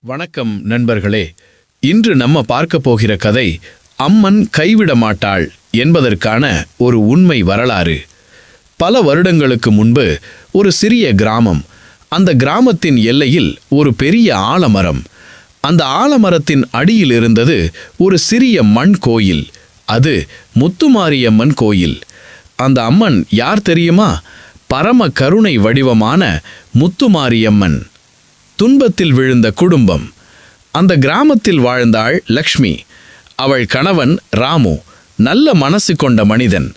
வணக்கம் நண்பர்களே. இன்று நம்ம பார்க்க போகிற கதை அம்மன் கைவிட மாட்டாள் என்பதற்கான ஒரு உண்மை வரலாறு. பல வருடங்களுக்கு முன்பு ஒரு சிறிய கிராமம். அந்த கிராமத்தின் எல்லையில் ஒரு பெரிய ஆலமரம். அந்த ஆலமரத்தின் அடியில் இருந்தது ஒரு சிறிய மண் கோயில். அது முத்துமாரியம்மன் கோயில். அந்த அம்மன் யார் தெரியுமா? பரம கருணை வடிவமான முத்துமாரியம்மன். துன்பத்தில் விழுந்த குடும்பம். அந்த கிராமத்தில் வாழ்ந்தாள் லக்ஷ்மி. அவள் கணவன் ராமு நல்ல மனசு கொண்ட மனிதன்.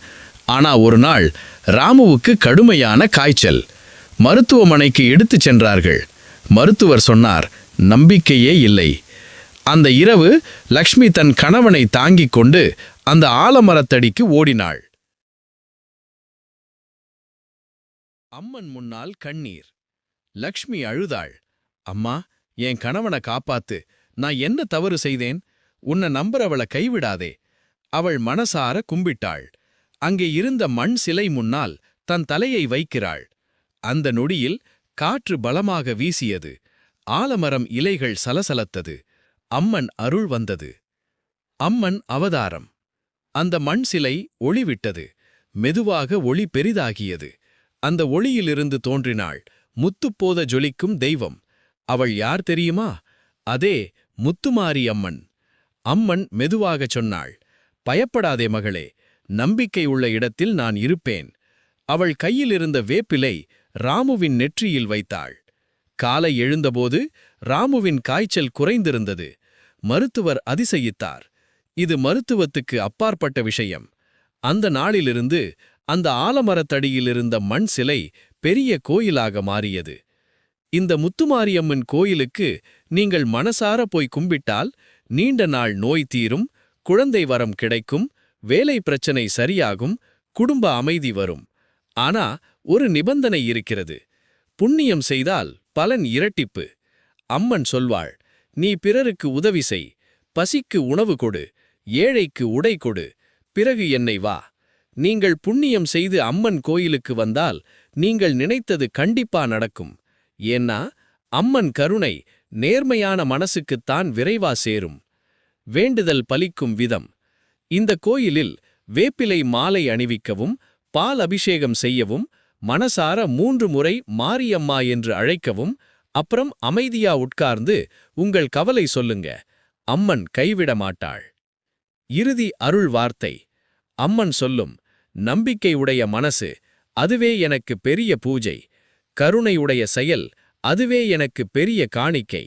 ஆனா ஒரு நாள் ராமுவுக்கு கடுமையான காய்ச்சல். மருத்துவமனைக்கு எடுத்துச் சென்றார்கள். மருத்துவர் சொன்னார், நம்பிக்கையே இல்லை. அந்த இரவு லக்ஷ்மி தன் கணவனை தாங்கிக் கொண்டு அந்த ஆலமரத்தடிக்கு ஓடினாள். அம்மன் முன்னால் கண்ணீர். லக்ஷ்மி அழுதாள். அம்மா, என் கணவனை காப்பாத்து. நான் என்ன தவறு செய்தேன்? உன்னை நம்புறவளை கைவிடாதே. அவள் மனசார கும்பிட்டாள். அங்கே இருந்த மண் சிலை முன்னால் தன் தலையை வைக்கிறாள். அந்த நொடியில் காற்று பலமாக வீசியது. ஆலமரம் இலைகள் சலசலத்தது. அம்மன் அருள் வந்தது. அம்மன் அவதாரம். அந்த மண் சிலை ஒளிவிட்டது. மெதுவாக ஒளி பெரிதாகியது. அந்த ஒளியிலிருந்து தோன்றினாள் முத்துப்போத ஜொலிக்கும் தெய்வம். அவள் யார் தெரியுமா? அதே முத்துமாரி அம்மன். அம்மன் மெதுவாகச் சொன்னாள், பயப்படாதே மகளே, நம்பிக்கை உள்ள இடத்தில் நான் இருப்பேன். அவள் கையில் இருந்த வேப்பிலை ராமுவின் நெற்றியில் வைத்தாள். காலை எழுந்தபோது ராமுவின் காய்ச்சல் குறைந்திருந்தது. மருத்துவர் அதிசயித்தார். இது மருத்துவத்துக்கு அப்பாற்பட்ட விஷயம். அந்த நாளிலிருந்து அந்த ஆலமரத்தடியிலிருந்த மண் சிலை பெரிய கோயிலாக மாறியது. இந்த முத்துமாரியம்மன் கோயிலுக்கு நீங்கள் மனசார போய் கும்பிட்டால் நீண்ட நாள் நோய் தீரும், குழந்தை வரம் கிடைக்கும், வேலை பிரச்சனை சரியாகும், குடும்ப அமைதி வரும். ஆனா ஒரு நிபந்தனை இருக்கிறது. புண்ணியம் செய்தால் பலன் இரட்டிப்பு. அம்மன் சொல்வாள், நீ பிறருக்கு உதவி செய், பசிக்கு உணவு கொடு, ஏழைக்கு உடை கொடு, பிறகு என்னை வா. நீங்கள் புண்ணியம் செய்து அம்மன் கோயிலுக்கு வந்தால் நீங்கள் நினைத்தது கண்டிப்பா நடக்கும். ஏன்னா அம்மன் கருணை நேர்மையான மனசுக்குத்தான் விரைவா சேரும். வேண்டுதல் பலிக்கும் விதம். இந்த கோயிலில் வேப்பிலை மாலை அணிவிக்கவும், பால் அபிஷேகம் செய்யவும், மனசார 3 முறை மாரியம்மா என்று அழைக்கவும், அப்புறம் அமைதியா உட்கார்ந்து உங்கள் கவலை சொல்லுங்க. அம்மன் கைவிட மாட்டாள். இறுதி அருள் வார்த்தை. அம்மன் சொல்லும், நம்பிக்கை உடைய மனசு, அதுவே எனக்கு பெரிய பூஜை. கருணையுடைய செயல், அதுவே எனக்கு பெரிய காணிக்கை.